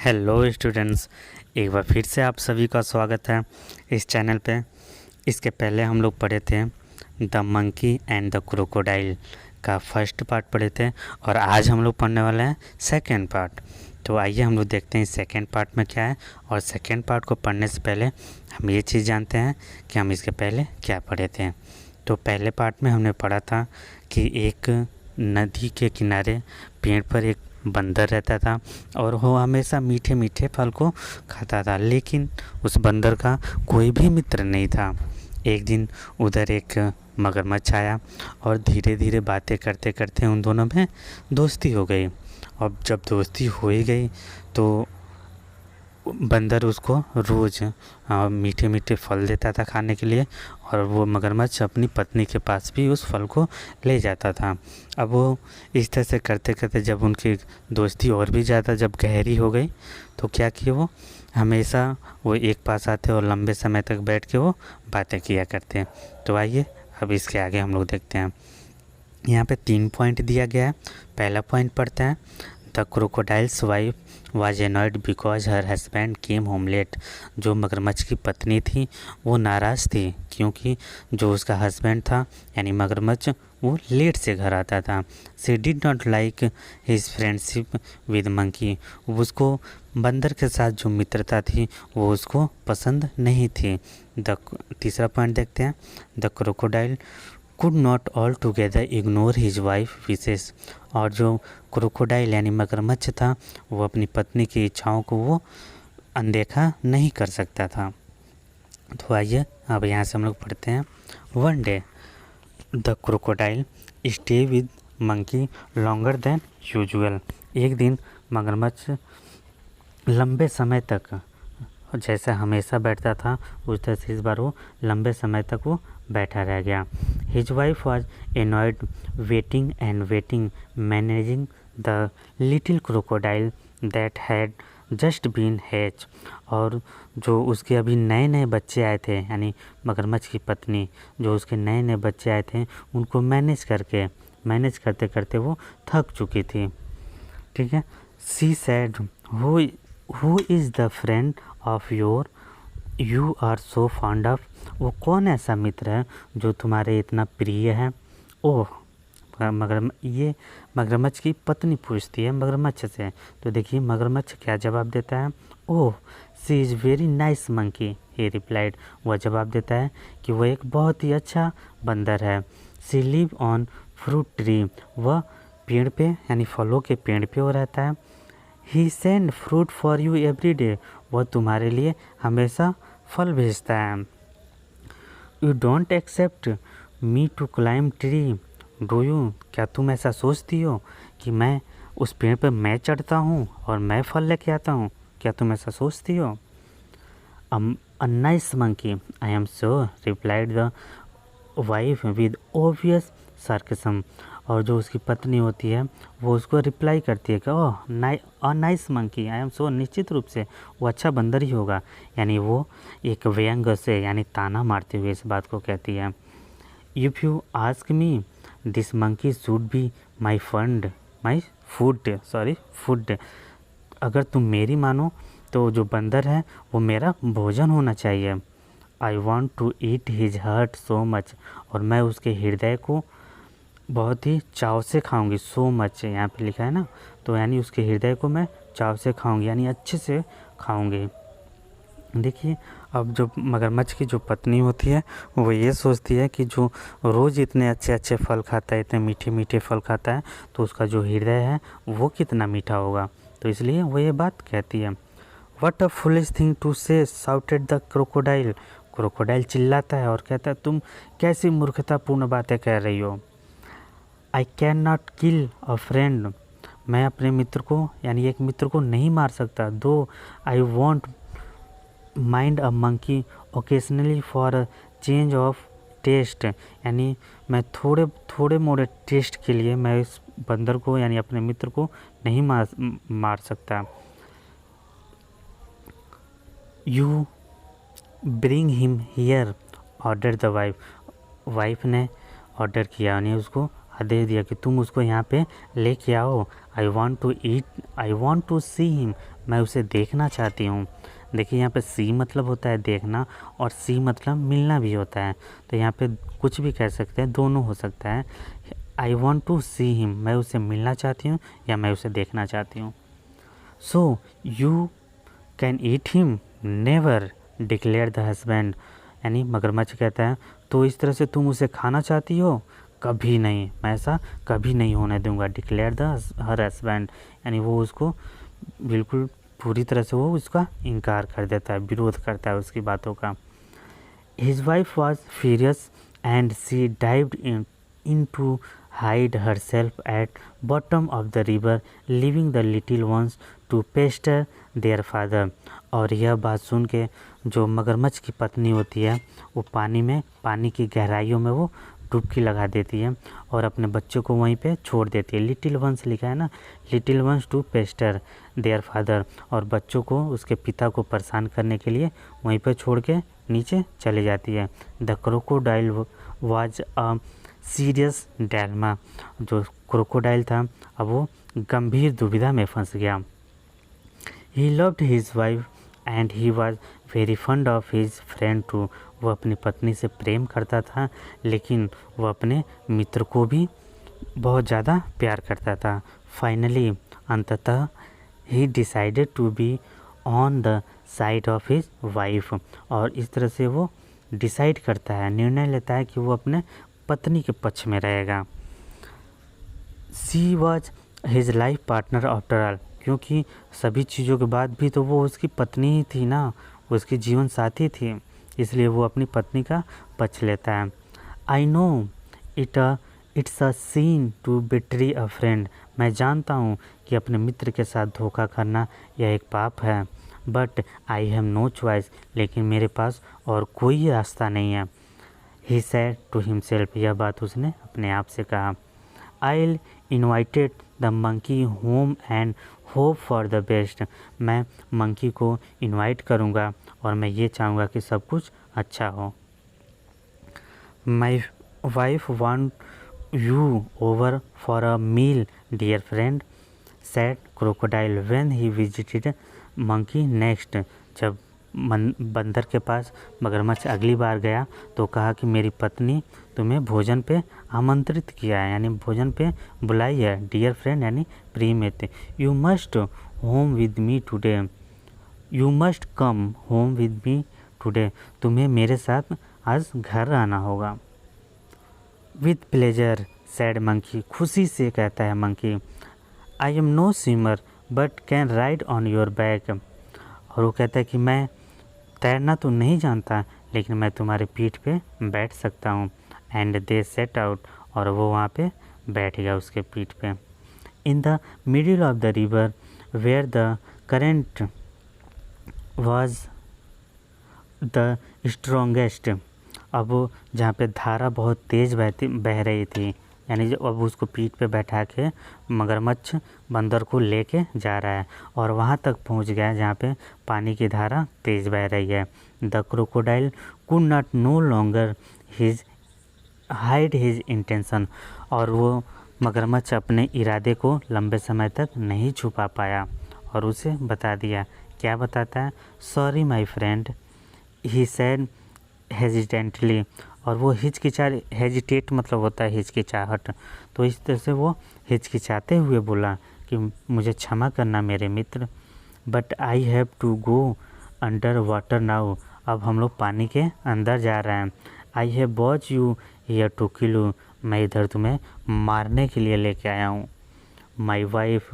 Hello students, एक बार फिर से आप सभी का स्वागत है इस चैनल पे। इसके पहले हम लोग पढ़े थे the monkey and the crocodile का फर्स्ट पार्ट पढ़े थे और आज हम लोग पढ़ने वाले हैं सेकंड पार्ट। तो आइए हम लोग देखते हैं सेकंड पार्ट में क्या है। और सेकंड पार्ट को पढ़ने से पहले हम ये चीज़ जानते हैं कि हम इसके पहले क्या पढ़े थे। तो पहले पार्ट में हमने पढ़ा था कि एक नदी के किनारे पेड़ पर एक बंदर रहता था और वो हमेशा मीठे मीठे फल को खाता था, लेकिन उस बंदर का कोई भी मित्र नहीं था। एक दिन उधर एक मगरमच्छ आया और धीरे धीरे बातें करते करते उन दोनों में दोस्ती हो गई। और जब दोस्ती हो ही गई तो बंदर उसको रोज़ मीठे मीठे फल देता था खाने के लिए, और वो मगरमच्छ अपनी पत्नी के पास भी उस फल को ले जाता था। अब वो इस तरह से करते करते जब उनकी दोस्ती और भी ज़्यादा जब गहरी हो गई तो क्या किए, वो हमेशा वो एक पास आते और लंबे समय तक बैठ के वो बातें किया करते। तो आइए अब इसके आगे हम लोग देखते हैं। यहाँ पे 3 पॉइंट दिया गया है। पहला पॉइंट पढ़ते हैं। The crocodile's wife was annoyed because her husband came home late. जो मगरमच्छ की पत्नी थी वो नाराज़ थी क्योंकि जो उसका हस्बैंड था यानी मगरमच्छ वो लेट से घर आता था। She did not like his friendship with monkey. उसको बंदर के साथ जो मित्रता थी वो उसको पसंद नहीं थी। तीसरा पॉइंट देखते हैं। The crocodile could not all together ignore his wife wishes. और जो क्रोकोडाइल यानी मगरमच्छ था वो अपनी पत्नी की इच्छाओं को वो अनदेखा नहीं कर सकता था। तो आइए अब यहाँ से हम लोग पढ़ते हैं। One day the crocodile stay with monkey longer than usual. एक दिन मगरमच्छ लंबे समय तक जैसा हमेशा बैठता था उस तरह से इस बार वो लंबे समय तक वो बैठा रह गया। His wife was annoyed waiting and waiting managing the little crocodile that had just been hatch. और जो उसके अभी नए नए बच्चे आए थे यानी मगरमच्छ की पत्नी, जो उसके नए नए बच्चे आए थे उनको मैनेज करते करते वो थक चुकी थी। ठीक है। She said who is the friend of your you are so fond of. वो कौन ऐसा मित्र है जो तुम्हारे इतना प्रिय है। ओह ये मगरमच्छ की पत्नी पूछती है मगरमच्छ से। तो देखिए मगरमच्छ क्या जवाब देता है। Oh she is very nice monkey he replied. वह जवाब देता है कि वह एक बहुत ही अच्छा बंदर है। सी लिव ऑन फ्रूट ट्री। वह पेड़ पे यानी फलों के पेड़ पे वो रहता है। He send fruit for you every day. वह तुम्हारे लिए हमेशा फल भेजता है। You don't expect me to climb tree do you. क्या तुम ऐसा सोचती हो कि मैं उस पेड़ पर मैं चढ़ता हूँ और मैं फल लेके आता हूँ। क्या तुम ऐसा सोचती हो। A nice monkey I am sure replied the wife with obvious sarcasm. और जो उसकी पत्नी होती है वो उसको रिप्लाई करती है कि oh nice monkey I am so. निश्चित रूप से वो अच्छा बंदर ही होगा, यानी वो एक व्यंग से यानी ताना मारते हुए इस बात को कहती है। If you ask me this monkey should be my food. अगर तुम मेरी मानो तो जो बंदर है वो मेरा भोजन होना चाहिए। I want to eat his heart so much. और मैं उसके हृदय को बहुत ही चाव से खाऊंगी। सो मच यहाँ पे लिखा है ना, तो यानी उसके हृदय को मैं चाव से खाऊंगी यानी अच्छे से खाऊंगी। देखिए अब जो मगरमच्छ की जो पत्नी होती है वो ये सोचती है कि जो रोज़ इतने अच्छे अच्छे फल खाता है, इतने मीठे मीठे फल खाता है, तो उसका जो हृदय है वो कितना मीठा होगा। तो इसलिए वो ये बात कहती है। What a foolish thing to say shouted the crocodile. Crocodile चिल्लाता है और कहता है तुम कैसी मूर्खतापूर्ण बातें कह रही हो। I can not kill a friend. मैं अपने मित्र को यानी एक मित्र को नहीं मार सकता। Though I want mind a monkey occasionally for a change of taste. यानी मैं थोड़े मोड़े टेस्ट के लिए मैं इस बंदर को यानी अपने मित्र को नहीं मार सकता। You bring him here order the wife. Wife ने ऑर्डर किया यानी उसको आदेश दिया कि तुम उसको यहाँ पे लेके आओ। I want to see him, मैं उसे देखना चाहती हूँ। देखिए यहाँ पे सी मतलब होता है देखना और सी मतलब मिलना भी होता है, तो यहाँ पे कुछ भी कह सकते हैं, दोनों हो सकता है। I want to see him, मैं उसे मिलना चाहती हूँ या मैं उसे देखना चाहती हूँ। So you can eat him, never, declare the husband, यानी मगरमच्छ कहता है तो इस तरह से तुम उसे खाना चाहती हो, कभी नहीं, मैं ऐसा कभी नहीं होने दूंगा। डिक्लेयर द हर हस्बैंड, यानी वो उसको बिल्कुल पूरी तरह से वो उसका इनकार कर देता है, विरोध करता है उसकी बातों का। His wife was furious and she dived into hide herself at bottom of the river, leaving the little ones to pester their father. और यह बात सुन के जो मगरमच्छ की पत्नी होती है वो पानी की गहराइयों में वो डुबकी लगा देती है और अपने बच्चों को वहीं पे छोड़ देती है। लिटिल वंस लिखा है ना, little ones to pester their father, और बच्चों को उसके पिता को परेशान करने के लिए वहीं पे छोड़ के नीचे चली जाती है। The crocodile was a serious dilemma, जो क्रोकोडाइल था अब वो गंभीर दुविधा में फंस गया। He loved his wife and he was very fond of his friend too, वह अपनी पत्नी से प्रेम करता था लेकिन वह अपने मित्र को भी बहुत ज़्यादा प्यार करता था। फाइनली अंततः he decided to be on the side of his wife, और इस तरह से वो डिसाइड करता है, निर्णय लेता है कि वो अपने पत्नी के पक्ष में रहेगा। She was his life partner after all, क्योंकि सभी चीज़ों के बाद भी तो वो उसकी पत्नी ही थी ना, उसकी जीवन साथी थी, इसलिए वो अपनी पत्नी का पक्ष लेता है। I know it's a sin to betray a friend, मैं जानता हूँ कि अपने मित्र के साथ धोखा करना यह एक पाप है, but I have no choice, लेकिन मेरे पास और कोई रास्ता नहीं है। ही सेड टू हिमसेल्फ, यह बात उसने अपने आप से कहा। I invited the monkey home and hope for the best, मैं मंकी को इनवाइट करूँगा और मैं ये चाहूँगा कि सब कुछ अच्छा हो। My wife want you over for a meal dear friend, said crocodile when he visited monkey next, जब बंदर के पास मगरमच्छ अगली बार गया तो कहा कि मेरी पत्नी तुम्हें भोजन पे आमंत्रित किया है, यानी भोजन पे बुलाई है। डियर फ्रेंड यानी प्रिय मित्र। You must home with me today, you must come home with me today, तुम्हें मेरे साथ आज घर आना होगा। विद प्लेजर सैड मंकी, खुशी से कहता है monkey. I am no swimmer but can ride on your back, और वो कहता है कि मैं तैरना तो नहीं जानता लेकिन मैं तुम्हारे पीठ पे बैठ सकता हूँ। एंड दे सेट आउट, और वो वहाँ पे बैठ गया उसके पीठ पे। In the middle of the river where the current was the strongest, अब वो जहाँ पे धारा बहुत तेज़ बह रही थी, यानी अब उसको पीठ पे बैठा के मगरमच्छ बंदर को लेके जा रहा है और वहाँ तक पहुँच गया जहाँ पे पानी की धारा तेज़ बह रही है। The crocodile could not know longer hide his intention, और वो मगरमच्छ अपने इरादे को लंबे समय तक नहीं छुपा पाया और उसे बता दिया। क्या बताता है? Sorry my friend, he said hesitantly, और वो हेजिटेट मतलब होता है हिचकिचाहट, तो इस तरह से वो हिचकिचाते हुए बोला कि मुझे क्षमा करना मेरे मित्र, but I have to go under water now, अब हम लोग पानी के अंदर जा रहे हैं। I have bought you here to kill you, मैं इधर तुम्हें मारने के लिए लेके आया हूँ। My wife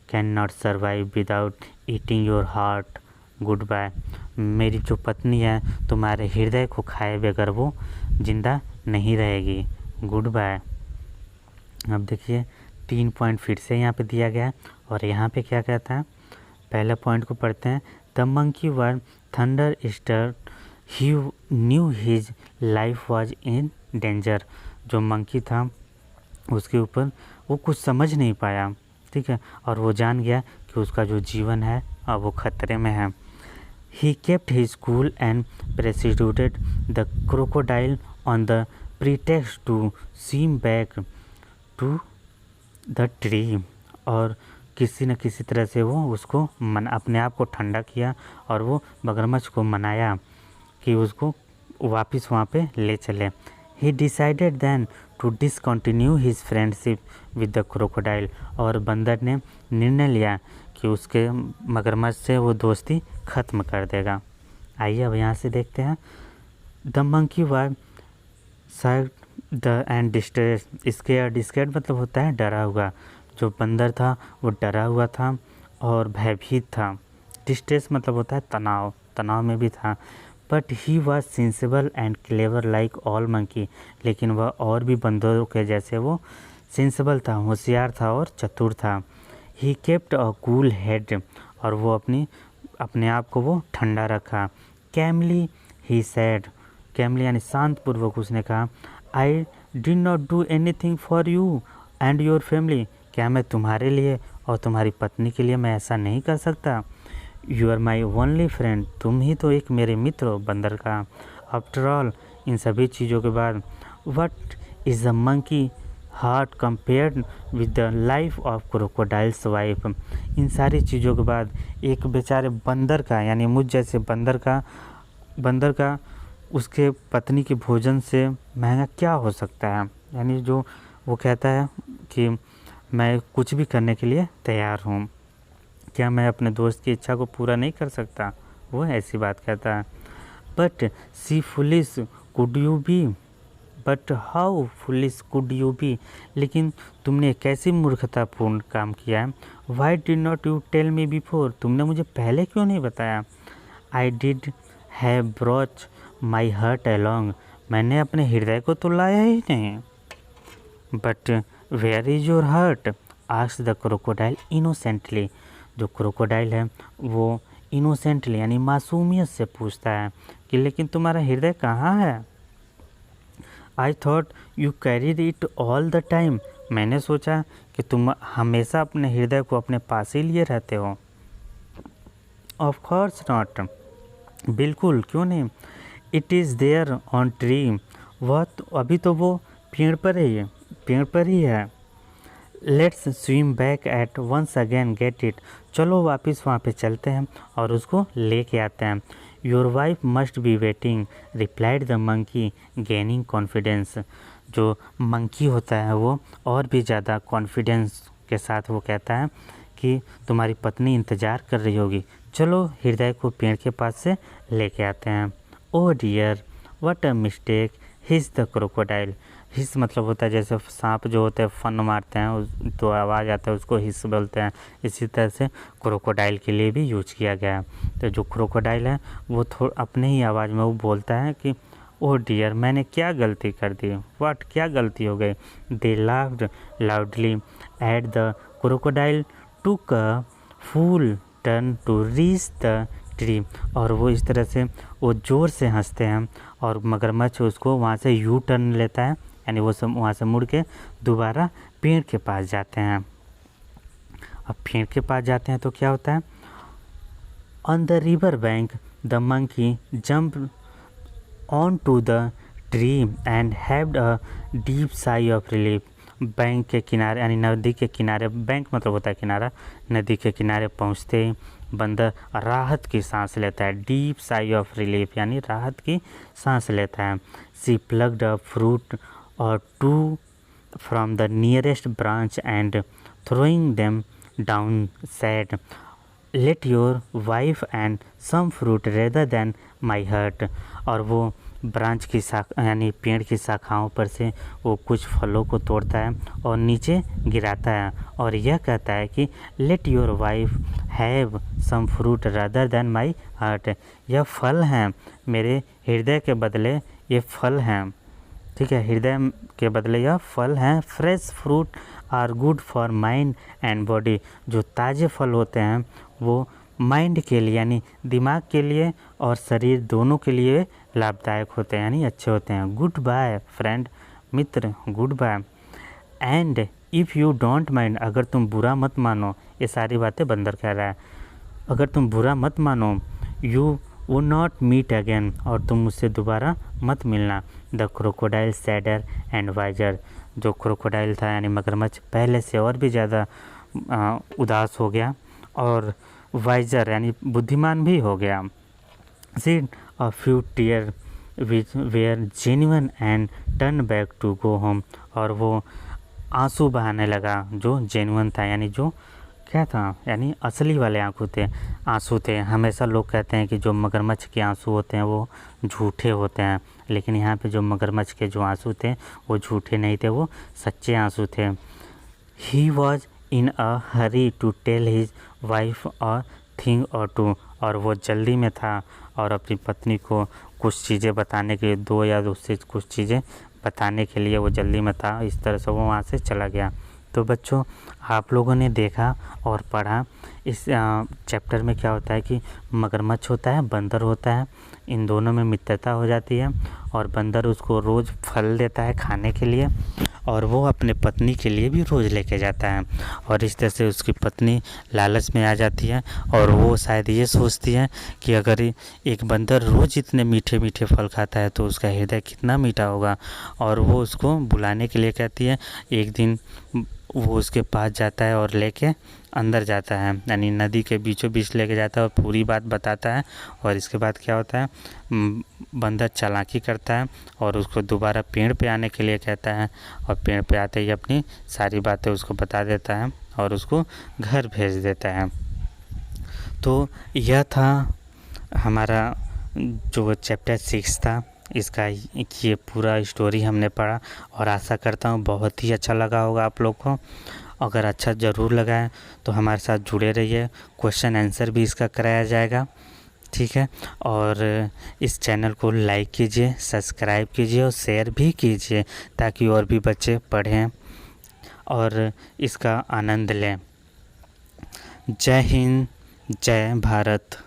can not survive without eating your heart, good bye, मेरी जो पत्नी है तुम्हारे हृदय को खाए बगैर वो जिंदा नहीं रहेगी, गुड बाय। अब देखिए 3 पॉइंट फिर से यहाँ पे दिया गया है और यहाँ पे क्या कहता है, पहले पॉइंट को पढ़ते हैं। The monkey were thunderstruck, he knew his life was in danger, जो मंकी था उसके ऊपर वो कुछ समझ नहीं पाया, ठीक है, और वो जान गया कि उसका जो जीवन है अब वो खतरे में है। He kept his cool and pursued the crocodile on the pretext to swim back to the tree, और किसी न किसी तरह से वो उसको अपने आप को ठंडा किया और वो मगरमच्छ को मनाया कि उसको वापस वहाँ पे ले चले। He decided then to discontinue his friendship with the crocodile, और बंदर ने निर्णय लिया कि उसके मगरमच्छ से वो दोस्ती ख़त्म कर देगा। आइए अब यहाँ से देखते हैं। The monkey was sad the end distress, scared मतलब होता है डरा हुआ। जो बंदर था वो डरा हुआ था और भयभीत था। डिस्ट्रेस मतलब होता है तनाव, तनाव में भी था। But he was sensible and clever like all monkey, लेकिन वह और भी बंदरों के जैसे वो सेंसिबल था, होशियार था और चतुर था। He kept a cool head, और वो अपने आप को वो ठंडा रखा। कैमली ही सैड, कैमली यानी शांत पूर्वक उसने कहा, I did not do anything for you and your family, क्या मैं तुम्हारे लिए और तुम्हारी पत्नी के लिए मैं ऐसा नहीं कर सकता। You are my only friend, तुम ही तो एक मेरे मित्र हो, बंदर का। आफ्टर ऑल, इन सभी चीज़ों के बाद, what is the monkey heart compared with the life of crocodile's wife, इन सारी चीज़ों के बाद एक बेचारे बंदर का, यानी मुझ जैसे बंदर का उसके पत्नी के भोजन से महंगा क्या हो सकता है। यानी जो वो कहता है कि मैं कुछ भी करने के लिए तैयार हूँ, क्या मैं अपने दोस्त की इच्छा को पूरा नहीं कर सकता, वो ऐसी बात कहता है। But she foolish could you be, but how foolish could you be, लेकिन तुमने कैसी मूर्खतापूर्ण काम किया है। Why did not you tell me before, तुमने मुझे पहले क्यों नहीं बताया। I did have brought my heart along, मैंने अपने हृदय को तो लाया ही नहीं। But where is your heart, asked the crocodile innocently, जो क्रोकोडाइल है वो इनोसेंटली यानी मासूमियत से पूछता है कि लेकिन तुम्हारा हृदय कहाँ है। I thought you carried it all the time, मैंने सोचा कि तुम हमेशा अपने हृदय को अपने पास ही लिए रहते हो। ऑफ कोर्स नॉट, बिल्कुल क्यों नहीं। It is there on tree, वह अभी तो वो पेड़ पर ही है। Let's swim back at once again get it, चलो वापस वहाँ पे चलते हैं और उसको लेके आते हैं। Your wife must be waiting, replied the monkey gaining confidence, जो मंकी होता है वो और भी ज़्यादा कॉन्फिडेंस के साथ वो कहता है कि तुम्हारी पत्नी इंतज़ार कर रही होगी, चलो हृदय को पेड़ के पास से लेके आते हैं। Oh dear what a mistake, hissed the crocodile, hiss मतलब होता है जैसे सांप जो होते हैं फन मारते हैं तो आवाज़ आता है उसको हिस बोलते हैं, इसी तरह से क्रोकोडाइल के लिए भी यूज किया गया है। तो जो क्रोकोडाइल है वो अपने ही आवाज़ में वो बोलता है कि ओह डियर मैंने क्या गलती कर दी, व्हाट क्या गलती हो गई। They laughed loudly at the crocodile took a full turn to reach the tree, और वो इस तरह से वो ज़ोर से हंसते हैं और मगरमच्छ उसको वहाँ से यू टर्न लेता है, यानी वो सब वहाँ से मुड़ के दोबारा पेड़ के पास जाते हैं। अब पेड़ के पास जाते हैं तो क्या होता है। On the river bank the monkey jump on to the tree and haved a deep sigh of relief, bank के किनारे यानी नदी के किनारे, बैंक मतलब होता है किनारा, नदी के किनारे पहुँचते ही बंदर राहत की सांस लेता है। डीप साई ऑफ रिलीफ यानी राहत की सांस लेता है। She plucked a fruit or two from the nearest branch and throwing them down said, let your wife and some fruit rather than my hurt, और वो ब्रांच की यानी पेड़ की शाखाओं पर से वो कुछ फलों को तोड़ता है और नीचे गिराता है और यह कहता है कि let your wife have some fruit rather than my heart, यह फल हैं मेरे हृदय के बदले, ये फल हैं, ठीक है, हृदय के बदले यह फल हैं। Fresh fruit are good for mind and body, जो ताज़े फल होते हैं वो माइंड के लिए यानी दिमाग के लिए और शरीर दोनों के लिए लाभदायक होते हैं यानी अच्छे होते हैं। गुड बाय फ्रेंड, मित्र good bye. And if you don't mind, अगर तुम बुरा मत मानो, ये सारी बातें बंदर कह रहा है, अगर तुम बुरा मत मानो, यू वो नॉट मीट अगेन, और तुम मुझसे दोबारा मत मिलना। The crocodile sadder and wiser, जो क्रोकोडाइल था यानी मगरमच्छ पहले से और भी ज़्यादा उदास हो गया और वाइजर यानी बुद्धिमान भी हो गया। She a few tear which were genuine and turn back to go home, और वो आंसू बहाने लगा जो जेन्युइन था, यानी जो क्या था यानी असली वाले आंसू थे। हमेशा लोग कहते हैं कि जो मगरमच्छ के आंसू होते हैं वो झूठे होते हैं, लेकिन यहाँ पे जो मगरमच्छ के जो आंसू थे वो झूठे नहीं थे, वो सच्चे आंसू थे। He was in a hurry to tell his wife a thing or two, और वो जल्दी में था और अपनी पत्नी को कुछ चीज़ें बताने के लिए, 2 या उससे कुछ चीज़ें बताने के लिए वो जल्दी में था। इस तरह से वो वहाँ से चला गया। तो बच्चों, आप लोगों ने देखा और पढ़ा इस चैप्टर में क्या होता है कि मगरमच्छ होता है, बंदर होता है, इन दोनों में मित्रता हो जाती है और बंदर उसको रोज़ फल देता है खाने के लिए और वो अपने पत्नी के लिए भी रोज़ लेके जाता है। और इस तरह से उसकी पत्नी लालच में आ जाती है और वो शायद ये सोचती है कि अगर एक बंदर रोज़ इतने मीठे मीठे फल खाता है तो उसका हृदय कितना मीठा होगा, और वो उसको बुलाने के लिए कहती है। एक दिन वो उसके पास जाता है और लेके अंदर जाता है, यानी नदी के बीचों बीच लेके जाता है और पूरी बात बताता है। और इसके बाद क्या होता है, बंदर चालाकी करता है और उसको दोबारा पेड़ पे आने के लिए कहता है, और पेड़ पे आते ही अपनी सारी बातें उसको बता देता है और उसको घर भेज देता है। तो यह था हमारा जो चैप्टर 6 था, इसका ये पूरा स्टोरी हमने पढ़ा और आशा करता हूँ बहुत ही अच्छा लगा होगा आप लोग को। अगर अच्छा ज़रूर लगा है तो हमारे साथ जुड़े रहिए, क्वेश्चन आंसर भी इसका कराया जाएगा, ठीक है। और इस चैनल को लाइक कीजिए, सब्सक्राइब कीजिए और शेयर भी कीजिए ताकि और भी बच्चे पढ़ें और इसका आनंद लें। जय हिंद, जय भारत।